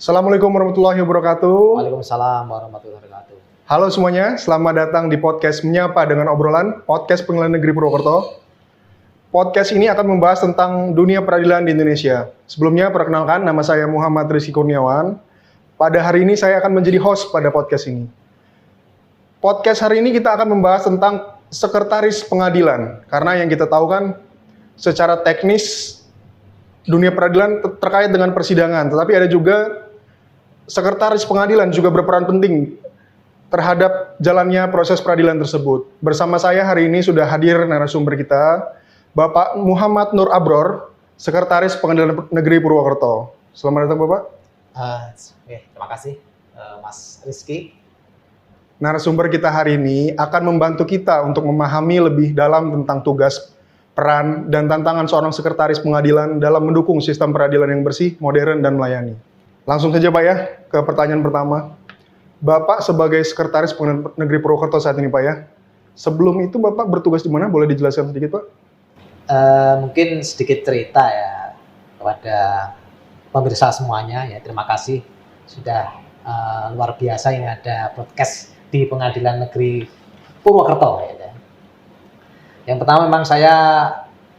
Assalamualaikum warahmatullahi wabarakatuh. Waalaikumsalam warahmatullahi wabarakatuh. Halo semuanya, selamat datang di podcast Menyapa dengan Obrolan, podcast Pengadilan Negeri Purwokerto. Podcast ini akan membahas tentang dunia peradilan di Indonesia. Sebelumnya, perkenalkan, nama saya Muhammad Rizky Kurniawan. Pada hari ini saya akan menjadi host pada podcast ini. Podcast hari ini kita akan membahas tentang sekretaris pengadilan. Karena yang kita tahu kan, secara teknis, dunia peradilan terkait dengan persidangan. Tetapi ada juga sekretaris pengadilan juga berperan penting terhadap jalannya proses peradilan tersebut. Bersama saya hari ini sudah hadir narasumber kita, Bapak Muhammad Nur Abror, Sekretaris Pengadilan Negeri Purwokerto. Selamat datang Bapak. Terima kasih Mas Rizky. Narasumber kita hari ini akan membantu kita untuk memahami lebih dalam tentang tugas, peran, dan tantangan seorang sekretaris pengadilan dalam mendukung sistem peradilan yang bersih, modern, dan melayani. Langsung saja Pak ya, ke pertanyaan pertama. Bapak sebagai Sekretaris Pengadilan Negeri Purwokerto saat ini Pak ya. Sebelum itu Bapak bertugas di mana? Boleh dijelaskan sedikit Pak? Mungkin sedikit cerita ya kepada pemirsa semuanya ya. Terima kasih sudah luar biasa yang ada podcast di Pengadilan Negeri Purwokerto. Ya. Yang pertama memang saya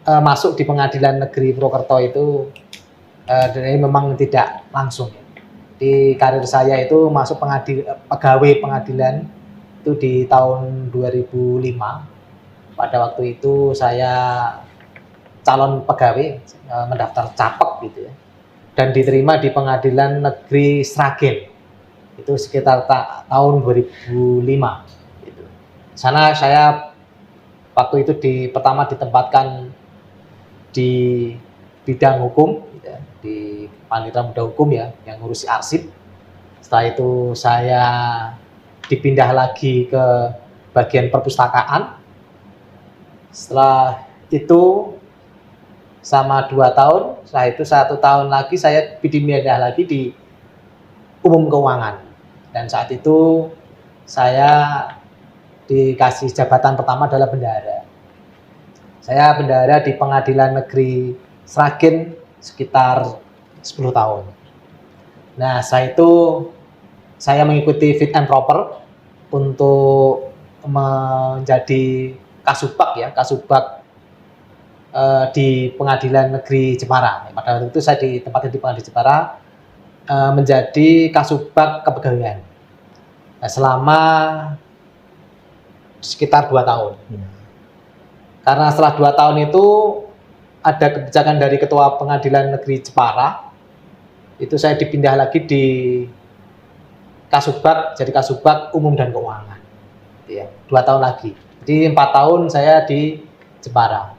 masuk di Pengadilan Negeri Purwokerto itu dari memang tidak langsung. Di karir saya itu masuk pegawai pengadilan itu di tahun 2005. Pada waktu itu saya calon pegawai, mendaftar capek gitu ya. Dan diterima di Pengadilan Negeri Sragen. Itu sekitar tahun 2005 gitu. Sana saya waktu itu pertama ditempatkan di bidang hukum gitu ya, di Panitera Muda Hukum ya, yang ngurusi arsip. Setelah itu saya dipindah lagi ke bagian perpustakaan. Setelah itu sama 2 tahun, setelah itu 1 tahun lagi saya dipindah lagi di umum keuangan. Dan saat itu saya dikasih jabatan pertama adalah bendahara. Saya bendahara di Pengadilan Negeri Sragen sekitar 10 tahun. Nah, setelah itu saya mengikuti fit and proper untuk menjadi kasubag ya, kasubag di Pengadilan Negeri Jepara. Pada waktu itu saya ditempatkan di Pengadilan Jepara menjadi kasubag kepegawaian. Nah, selama sekitar 2 tahun. Karena setelah 2 tahun itu ada kebijakan dari Ketua Pengadilan Negeri Jepara, itu saya dipindah lagi di kasubag, jadi kasubag umum dan keuangan. Ya, 2 tahun lagi. Jadi 4 tahun saya di Jepara.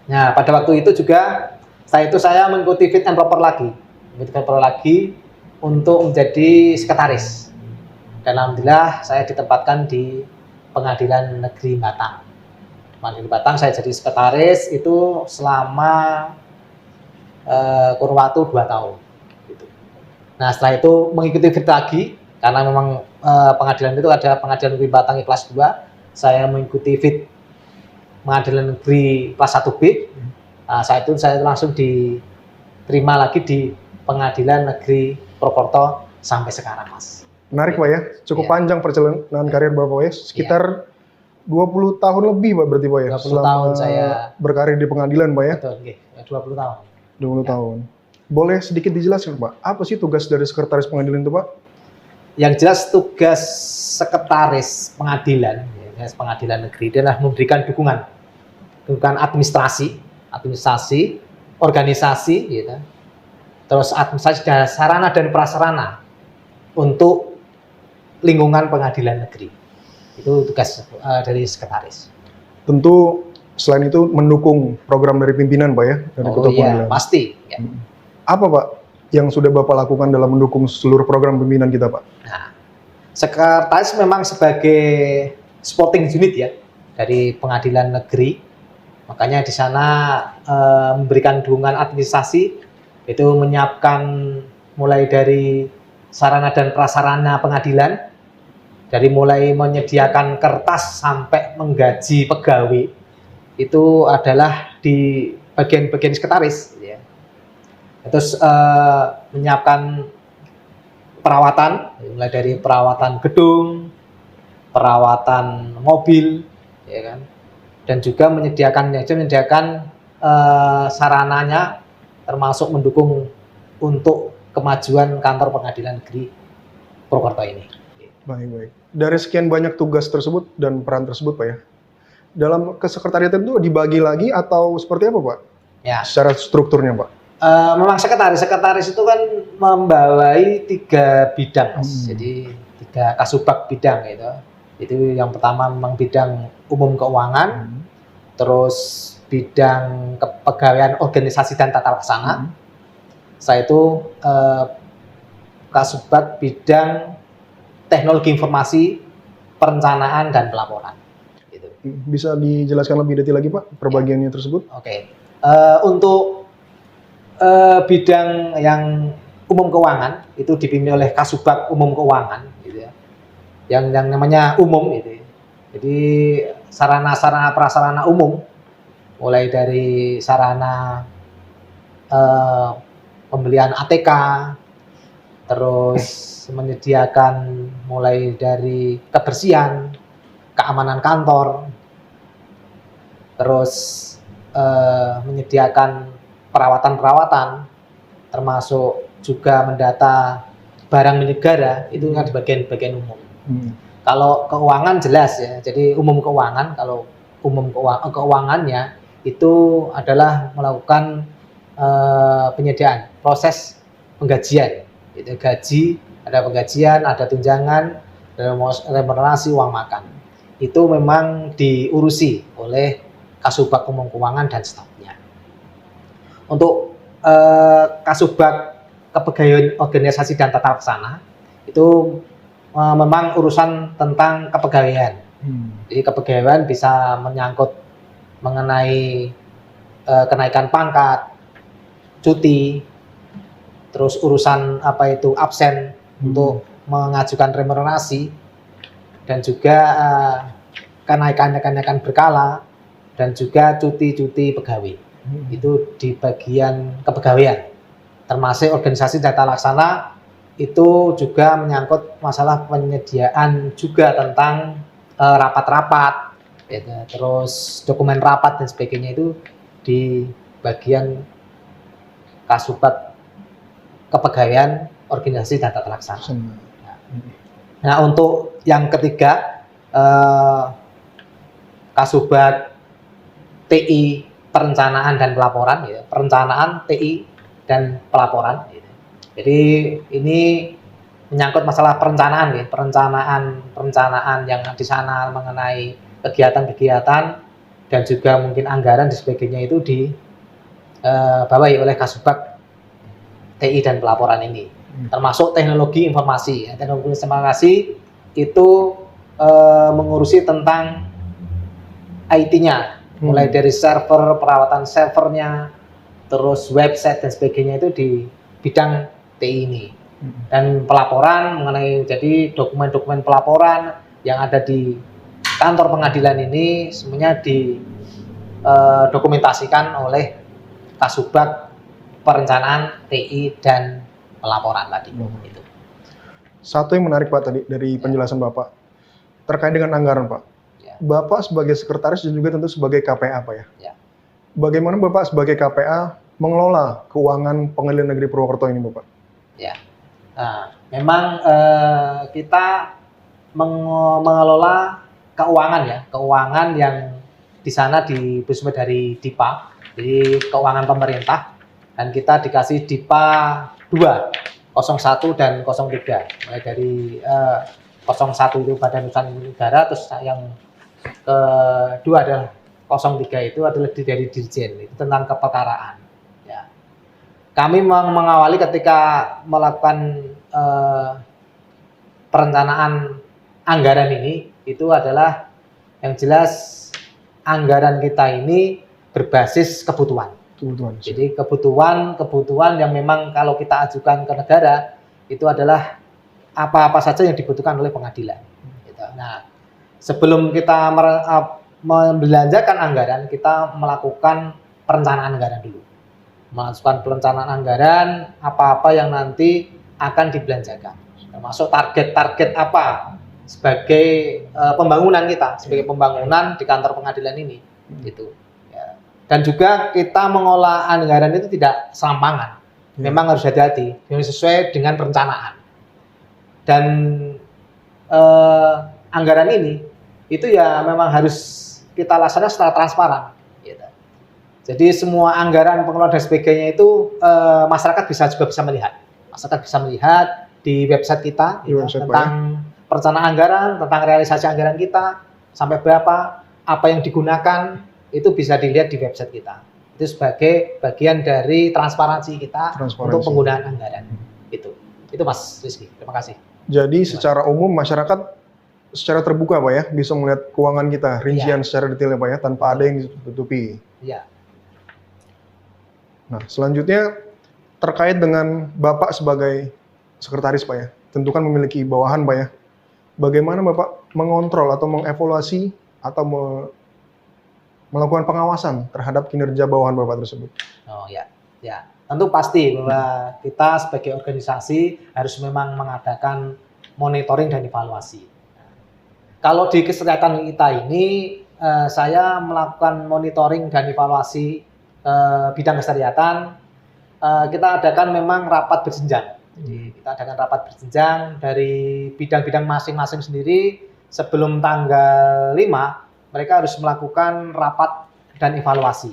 Nah, pada waktu itu juga setelah itu saya mengikuti fit and proper lagi, untuk menjadi sekretaris. Dan alhamdulillah saya ditempatkan di Pengadilan Negeri Batang. Pengadilan Batang saya jadi sekretaris itu selama kurun waktu 2 tahun. Gitu. Nah, setelah itu mengikuti fit lagi, karena memang pengadilan itu ada Pengadilan Negeri Batang kelas 2, saya mengikuti fit Pengadilan Negeri kelas 1B. Nah, saat itu saya langsung diterima lagi di Pengadilan Negeri Purwokerto sampai sekarang, Mas. Menarik Pak ya, cukup panjang perjalanan karir Bapak ya, sekitar 20 tahun lebih Pak berarti Pak ya? 20 tahun saya berkarir di pengadilan Pak ya? Betul, 20 tahun. 20 tahun. Boleh sedikit dijelaskan Pak, apa sih tugas dari sekretaris pengadilan itu Pak? Yang jelas tugas sekretaris pengadilan negeri adalah memberikan dukungan administrasi, organisasi, gitu. Terus administrasi dan sarana dan prasarana untuk lingkungan pengadilan negeri. Itu tugas dari sekretaris. Tentu selain itu mendukung program dari pimpinan Pak ya, dari Ketua Pengadilan. Pasti. Ya. Apa Pak yang sudah Bapak lakukan dalam mendukung seluruh program pimpinan kita Pak? Nah, sekretaris memang sebagai supporting unit ya dari pengadilan negeri. Makanya di sana memberikan dukungan administrasi, itu menyiapkan mulai dari sarana dan prasarana pengadilan, dari mulai menyediakan kertas sampai menggaji pegawai, itu adalah di bagian-bagian sekretaris. Ya. Terus menyiapkan perawatan, mulai dari perawatan gedung, perawatan mobil, ya kan, dan juga menyediakan sarananya, termasuk mendukung untuk kemajuan kantor pengadilan negeri Purwokerto ini. Baik. Dari sekian banyak tugas tersebut dan peran tersebut, Pak ya, dalam kesekretariatan itu dibagi lagi atau seperti apa, Pak? Ya, Secara strukturnya, Pak? memang sekretaris itu kan membawai 3 bidang, Mas. Jadi 3 kasubag bidang gitu. Itu yang pertama memang bidang umum keuangan, terus bidang kepegawaian organisasi dan tata laksana. Saya itu kasubag bidang teknologi informasi, perencanaan dan pelaporan. Gitu. Bisa dijelaskan lebih detail lagi, Pak, perbagiannya tersebut? Oke. Untuk bidang yang umum keuangan itu dipimpin oleh kasubag umum keuangan, gitu ya. Yang namanya umum, gitu. Ya. Jadi sarana prasarana umum, mulai dari sarana pembelian ATK, terus menyediakan mulai dari kebersihan, keamanan kantor, terus menyediakan perawatan, termasuk juga mendata barang milik negara, itu kan di bagian umum. Kalau keuangan jelas ya, jadi umum keuangan, kalau keuangannya itu adalah melakukan penyediaan proses penggajian, itu gaji, ada penggajian, ada tunjangan, remunerasi, uang makan. Itu memang diurusi oleh kasubag umum keuangan dan stafnya. Untuk kasubag kepegawaian organisasi dan tata laksana itu memang urusan tentang kepegawaian. Jadi kepegawaian bisa menyangkut mengenai kenaikan pangkat, cuti, terus urusan absen untuk mengajukan remunerasi, dan juga kenaikan berkala, dan juga cuti pegawai. Itu di bagian kepegawaian. Termasuk organisasi data laksana itu juga menyangkut masalah penyediaan juga tentang rapat-rapat, gitu. Terus dokumen rapat dan sebagainya itu di bagian kasubag kepegawaian organisasi data laksana. Nah, untuk yang ketiga kasubag TI perencanaan dan pelaporan, gitu. Perencanaan, TI dan pelaporan, gitu. Jadi ini menyangkut masalah perencanaan, gitu. Perencanaan yang di sana mengenai kegiatan-kegiatan dan juga mungkin anggaran dan sebagainya itu dibawahi oleh kasubag TI dan pelaporan ini. Termasuk teknologi informasi. Teknologi informasi itu mengurusi tentang IT-nya, mulai dari server, perawatan servernya, terus website dan sebagainya itu di bidang TI ini. Dan pelaporan mengenai jadi dokumen-dokumen pelaporan yang ada di kantor pengadilan ini semuanya didokumentasikan oleh kasubag perencanaan TI dan pelaporan tadi. Itu. Satu yang menarik, Pak, tadi dari penjelasan Bapak terkait dengan anggaran, Pak. Bapak sebagai sekretaris dan juga tentu sebagai KPA, Pak ya. Bagaimana Bapak sebagai KPA mengelola keuangan Pengadilan Negeri Purwokerto ini, Bapak? Ya, nah, memang kita mengelola keuangan yang di sana bersumber dari DIPA, jadi keuangan pemerintah, dan kita dikasih DIPA 2, 01 dan 03, mulai dari 01 itu Badan Usaha Negara, terus yang kedua adalah 03 itu adalah dari Dirjen, itu tentang keperkaraan. Ya. Kami mengawali ketika melakukan perencanaan anggaran ini, itu adalah yang jelas anggaran kita ini berbasis kebutuhan. Jadi kebutuhan yang memang kalau kita ajukan ke negara itu adalah apa-apa saja yang dibutuhkan oleh pengadilan. Gitu. Nah, sebelum kita membelanjakan anggaran, kita melakukan perencanaan anggaran dulu. Melakukan perencanaan anggaran apa-apa yang nanti akan dibelanjakan. termasuk target-target apa sebagai pembangunan kita, sebagai pembangunan di kantor pengadilan ini, gitu. Ya. Dan juga kita mengolah anggaran itu tidak serampangan, memang harus hati-hati, sesuai dengan perencanaan. Dan anggaran ini itu ya memang harus kita laksanakan secara transparan. Gitu. Jadi semua anggaran pengelolaan dan sebagainya itu masyarakat bisa melihat. Masyarakat bisa melihat di website kita tentang perencanaan anggaran, tentang realisasi anggaran kita sampai berapa, apa yang digunakan itu bisa dilihat di website kita. Itu sebagai bagian dari transparansi kita untuk penggunaan anggaran. Itu Mas Rizky. Terima kasih. Jadi secara umum masyarakat secara terbuka Pak ya bisa melihat keuangan kita rincian secara detail ya Pak ya tanpa ada yang ditutupi. Iya. Nah selanjutnya terkait dengan Bapak sebagai sekretaris Pak ya, tentu kan memiliki bawahan Pak ya. Bagaimana Bapak mengontrol atau mengevaluasi atau melakukan pengawasan terhadap kinerja bawahan Bapak tersebut? Oh ya. Tentu pasti bahwa kita sebagai organisasi harus memang mengadakan monitoring dan evaluasi. Kalau di kesehatan kita ini, saya melakukan monitoring dan evaluasi bidang kesehatan. Kita adakan memang rapat berjenjang. Jadi kita adakan rapat berjenjang dari bidang-bidang masing-masing sendiri. Sebelum tanggal 5, mereka harus melakukan rapat dan evaluasi.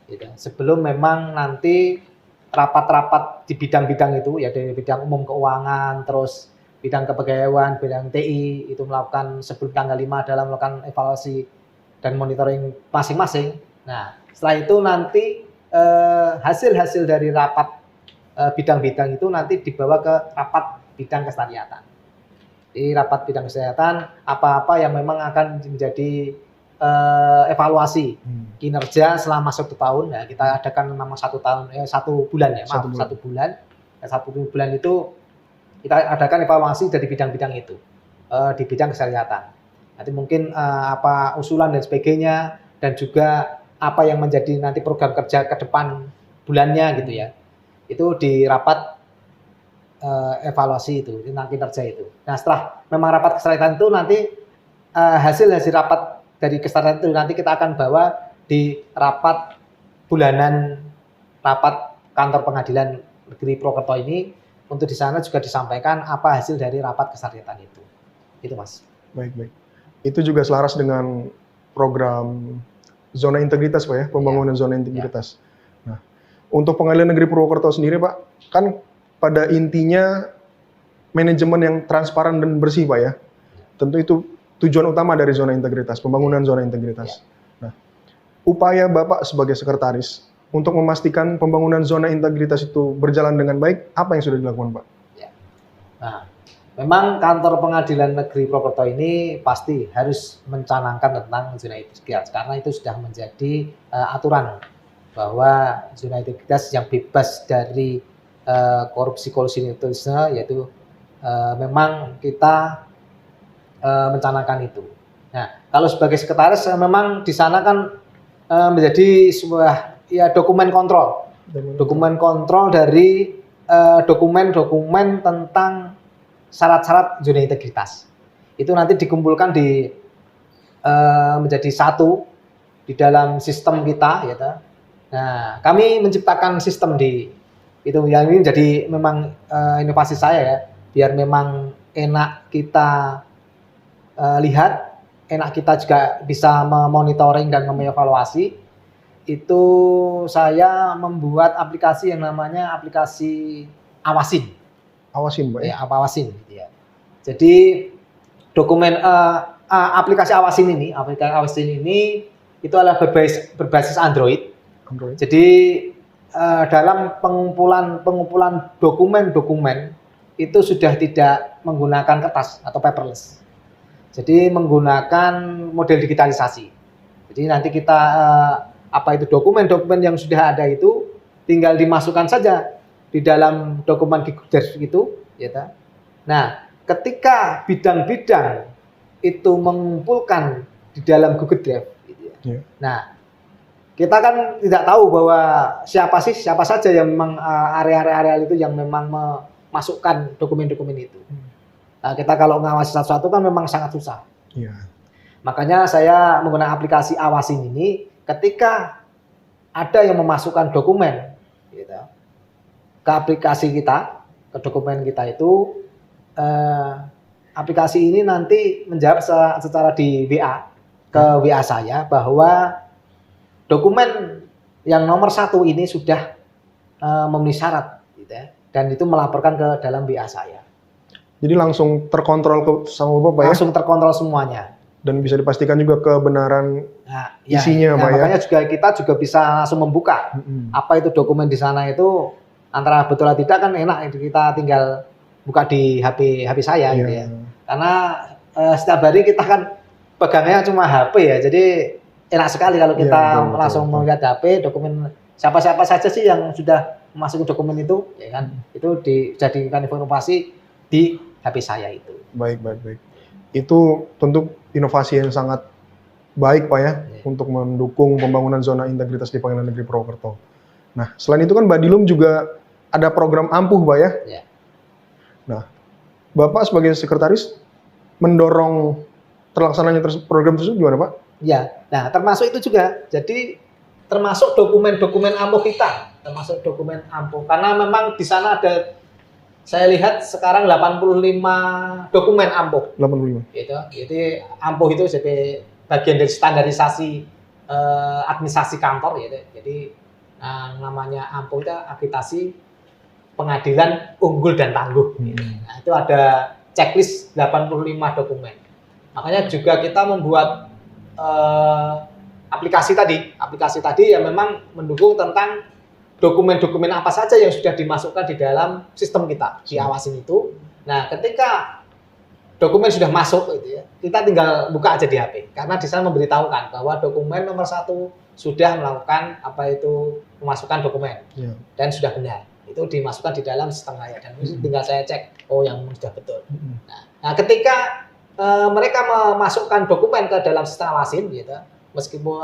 Gitu. Sebelum memang nanti rapat-rapat di bidang-bidang itu, ya dari bidang umum keuangan, terus bidang kepegawaian, bidang TI, itu melakukan sebelum tanggal 5 dalam melakukan evaluasi dan monitoring masing-masing. Nah, setelah itu nanti hasil-hasil dari rapat bidang-bidang itu nanti dibawa ke rapat bidang kesehatan. Di rapat bidang kesehatan, apa-apa yang memang akan menjadi evaluasi kinerja selama 1 tahun. Ya, kita adakan memang 1 bulan ya, maaf, 1 bulan. 1 bulan itu kita adakan evaluasi dari bidang-bidang itu di bidang kesehatan. Nanti mungkin apa usulan dan sebagainya, dan juga apa yang menjadi nanti program kerja ke depan bulannya gitu ya. Itu di rapat evaluasi itu tentang kinerja itu. Nah setelah memang rapat kesehatan itu nanti hasil rapat dari kesehatan itu nanti kita akan bawa di rapat bulanan, rapat kantor pengadilan negeri Purwokerto ini, untuk di sana juga disampaikan apa hasil dari rapat kesehatan itu. Itu Mas. Baik. Itu juga selaras dengan program zona integritas Pak ya, pembangunan zona integritas. Nah, untuk pengadilan negeri Purwokerto sendiri Pak, kan pada intinya manajemen yang transparan dan bersih Pak ya. Tentu itu tujuan utama dari zona integritas, pembangunan zona integritas. Nah, upaya Bapak sebagai sekretaris untuk memastikan pembangunan zona integritas itu berjalan dengan baik, apa yang sudah dilakukan Pak? Ya. Nah, memang kantor pengadilan negeri Purwokerto ini pasti harus mencanangkan tentang zona integritas, karena itu sudah menjadi aturan bahwa zona integritas yang bebas dari korupsi nepotisme, yaitu memang kita mencanangkan itu. Nah, kalau sebagai sekretaris memang di sana kan menjadi sebuah dokumen kontrol dari dokumen-dokumen tentang syarat-syarat zona integritas. Itu nanti dikumpulkan menjadi satu di dalam sistem kita, ya. Nah, kami menciptakan sistem yang ini jadi memang inovasi saya ya, biar memang enak kita lihat, enak kita juga bisa memonitoring dan mengevaluasi. Itu saya membuat aplikasi yang namanya aplikasi Awasin. Awasin, Pak. Ya, Awasin. Ya. Jadi dokumen aplikasi Awasin ini itu adalah berbasis Android. Jadi dalam pengumpulan dokumen itu sudah tidak menggunakan kertas atau paperless. Jadi menggunakan model digitalisasi. Jadi nanti kita dokumen-dokumen yang sudah ada itu tinggal dimasukkan saja di dalam dokumen Google Drive itu, ya. Nah, ketika bidang-bidang itu mengumpulkan di dalam Google Drive, gitu ya. Yeah. Nah, kita kan tidak tahu bahwa siapa saja yang memang area-area itu yang memang memasukkan dokumen-dokumen itu. Kita kalau ngawasi satu-satu kan memang sangat susah. Iya. Makanya saya menggunakan aplikasi Awasin ini ketika ada yang memasukkan dokumen gitu, ke aplikasi kita, ke dokumen kita itu, aplikasi ini nanti menjawab secara di WA ke WA saya bahwa dokumen yang nomor 1 ini sudah memenuhi syarat gitu ya, dan itu melaporkan ke dalam WA saya. Jadi langsung terkontrol sama Bapak ya? Langsung terkontrol semuanya. Dan bisa dipastikan juga kebenaran isinya, Pak ya? Makanya kita juga bisa langsung membuka apa itu dokumen di sana itu, antara betul atau tidak kan enak, kita tinggal buka di HP saya gitu ya. Karena setiap hari kita kan pegangnya cuma HP ya, jadi enak sekali kalau kita langsung melihat HP dokumen siapa-siapa saja sih yang sudah memasuki dokumen itu, ya kan? Itu dijadikan informasi di HP saya itu. Baik. Itu tentu inovasi yang sangat baik Pak ya, untuk mendukung pembangunan zona integritas di Pengadilan Negeri Purwokerto. Nah, selain itu kan Badilum juga ada program Ampuh Pak ya? Ya. Nah, Bapak sebagai sekretaris mendorong terlaksananya program tersebut gimana Pak? Ya, nah termasuk itu juga. Jadi termasuk dokumen-dokumen Ampuh kita, termasuk dokumen Ampuh. Karena memang di sana ada, saya lihat sekarang 85 dokumen Ampuh. 85. Gitu. Jadi Ampuh itu jadi bagian dari standarisasi administrasi kantor gitu. Jadi namanya Ampuh itu akreditasi pengadilan unggul dan tangguh. Gitu. Nah, itu ada checklist 85 dokumen. Makanya juga kita membuat aplikasi tadi yang memang mendukung tentang dokumen-dokumen apa saja yang sudah dimasukkan di dalam sistem kita di Awasin itu. Nah, ketika dokumen sudah masuk gitu ya, kita tinggal buka aja di HP, karena di sana memberitahukan bahwa dokumen nomor 1 sudah melakukan memasukkan dokumen dan sudah benar. Itu dimasukkan di dalam sistem saya dan tinggal saya cek, oh yang sudah betul. Nah, ketika mereka memasukkan dokumen ke dalam sistem Awasin gitu, meskipun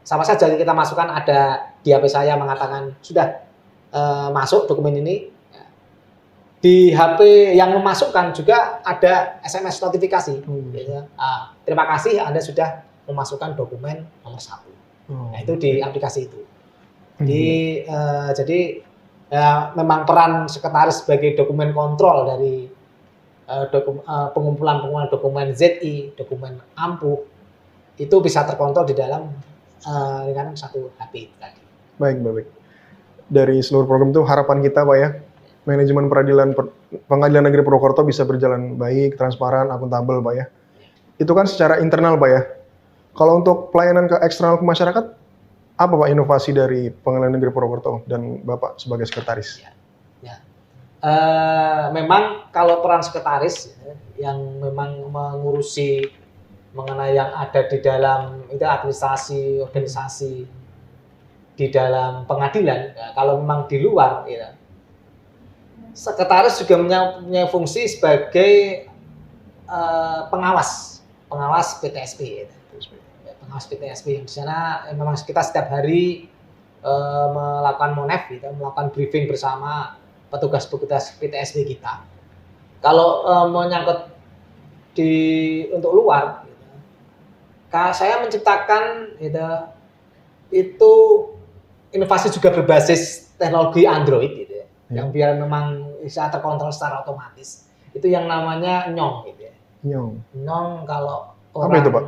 sama saja kita masukkan ada di HP saya mengatakan sudah masuk dokumen ini, di HP yang memasukkan juga ada SMS notifikasi. Gitu. Terima kasih Anda sudah memasukkan dokumen nomor 1. Nah, itu di aplikasi itu. Jadi memang peran sekretaris sebagai dokumen kontrol dari pengumpulan dokumen ZI, dokumen Ampuh itu bisa terkontrol di dalam lingkaran satu HP tadi. Baik. Dari seluruh program itu harapan kita Pak ya, manajemen Pengadilan Negeri Purwokerto bisa berjalan baik, transparan, akuntabel Pak ya. Itu kan secara internal Pak ya. Kalau untuk pelayanan ke eksternal ke masyarakat, apa Pak inovasi dari Pengadilan Negeri Purwokerto dan Bapak sebagai sekretaris? Memang kalau peran sekretaris yang memang mengurusi mengenai yang ada di dalam itu administrasi organisasi di dalam pengadilan, kalau memang di luar ya, sekretaris juga punya fungsi sebagai pengawas PTSP ya. Pengawas PTSP yang di sana memang kita setiap hari melakukan monef gitu, melakukan briefing bersama petugas-petugas PTSP kita. Kalau menyangkut untuk luar gitu, saya menciptakan gitu, itu inovasi juga berbasis teknologi Android gitu ya, yang biar memang bisa terkontrol secara otomatis. Itu yang namanya Nyong gitu ya. Nyong kalau orang apa itu, Pak?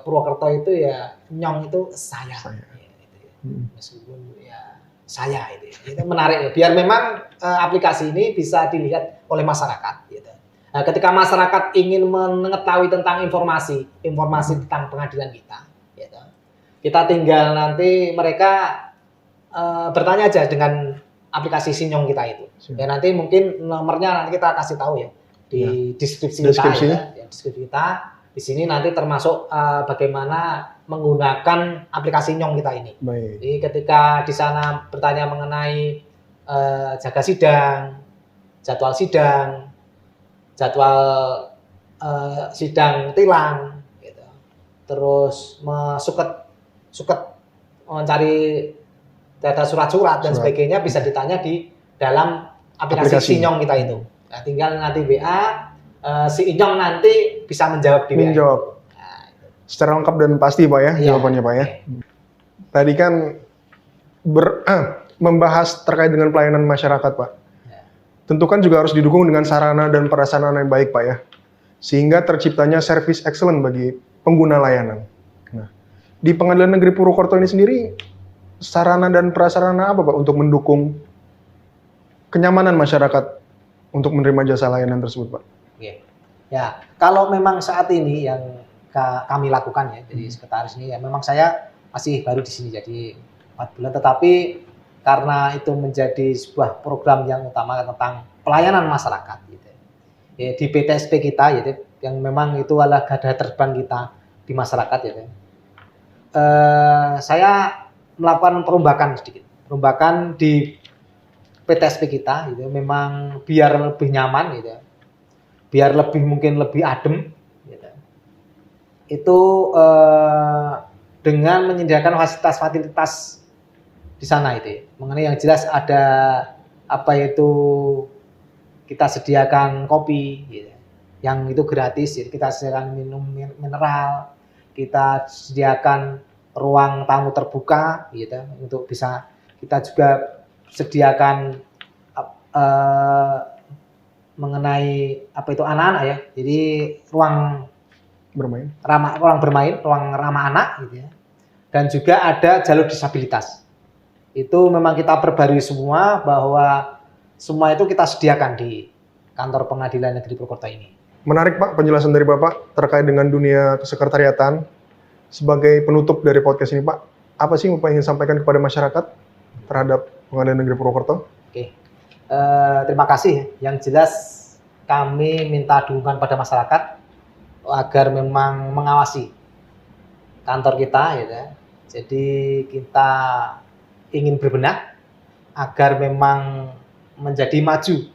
Purwokerto itu ya Nyong itu saya. Ya, gitu ya. Meskipun ya saya itu menarik ya. Biar memang aplikasi ini bisa dilihat oleh masyarakat gitu. Nah, ketika masyarakat ingin mengetahui tentang informasi tentang pengadilan kita gitu, kita tinggal nanti mereka bertanya aja dengan aplikasi Sinyong kita itu. Ya nanti mungkin nomornya nanti kita kasih tahu ya di deskripsi kita ya, deskripsi kita. Di sini nanti termasuk bagaimana menggunakan aplikasi Nyong kita ini. Baik. Jadi ketika di sana bertanya mengenai jaga sidang, jadwal sidang tilang, gitu. Terus suket mencari data surat-surat dan sebagainya bisa ditanya di dalam aplikasi Sinyong kita itu. Nah, tinggal nanti WA, si Inyong nanti bisa menjawab di WA. Menjawab. Nah, Secara lengkap dan pasti Pak ya, Iya. jawabannya Pak ya. Tadi kan membahas terkait dengan pelayanan masyarakat Pak. Ya. Tentu kan juga harus didukung dengan sarana dan prasarana yang baik Pak ya. Sehingga terciptanya service excellent bagi pengguna layanan. Nah, di Pengadilan Negeri Purwokerto ini sendiri, sarana dan prasarana apa Pak untuk mendukung kenyamanan masyarakat untuk menerima jasa layanan tersebut Pak? Oke. Ya, kalau memang saat ini yang kami lakukan ya, jadi sekretaris ini ya, memang saya masih baru di sini jadi 4 bulan, tetapi karena itu menjadi sebuah program yang utama tentang pelayanan masyarakat gitu. Ya, di PTSP kita gitu, yang memang itu adalah garda terdepan kita di masyarakat gitu. Saya melakukan perombakan di PTSP kita gitu, memang biar lebih nyaman gitu. Biar mungkin lebih adem gitu. Itu dengan menyediakan fasilitas di sana itu ya. Mengenai yang jelas ada apa itu kita sediakan kopi gitu. Yang itu gratis ya. Kita sediakan minum mineral, kita sediakan ruang tamu terbuka gitu untuk bisa, kita juga sediakan mengenai apa itu anak-anak ya. Jadi ruang bermain, ruang ramah anak gitu ya. Dan juga ada jalur disabilitas. Itu memang kita perbarui semua, bahwa semua itu kita sediakan di kantor Pengadilan Negeri Purwokerto ini. Menarik Pak penjelasan dari Bapak terkait dengan dunia kesekretariatan. Sebagai penutup dari podcast ini Pak, apa sih yang Bapak ingin sampaikan kepada masyarakat terhadap Pengadilan Negeri Purwokerto? Oke, terima kasih. Yang jelas kami minta dukungan pada masyarakat agar memang mengawasi kantor kita gitu ya. Jadi kita ingin berbenah agar memang menjadi maju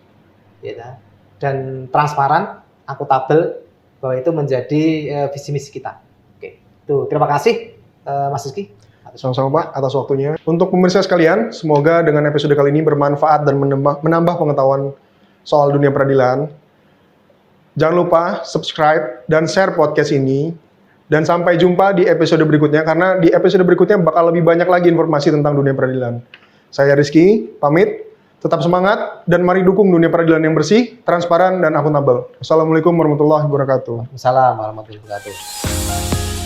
gitu, dan transparan, akuntabel, bahwa itu menjadi visi misi kita. Oke, itu terima kasih Mas Rizky. Sama-sama Pak atas waktunya. Untuk pemirsa sekalian, semoga dengan episode kali ini bermanfaat dan menambah pengetahuan soal dunia peradilan. Jangan lupa subscribe dan share podcast ini. Dan sampai jumpa di episode berikutnya, karena di episode berikutnya bakal lebih banyak lagi informasi tentang dunia peradilan. Saya Rizky, pamit. Tetap semangat dan mari dukung dunia peradilan yang bersih, transparan, dan akuntabel. Assalamualaikum warahmatullahi wabarakatuh. Waalaikumsalam warahmatullahi wabarakatuh.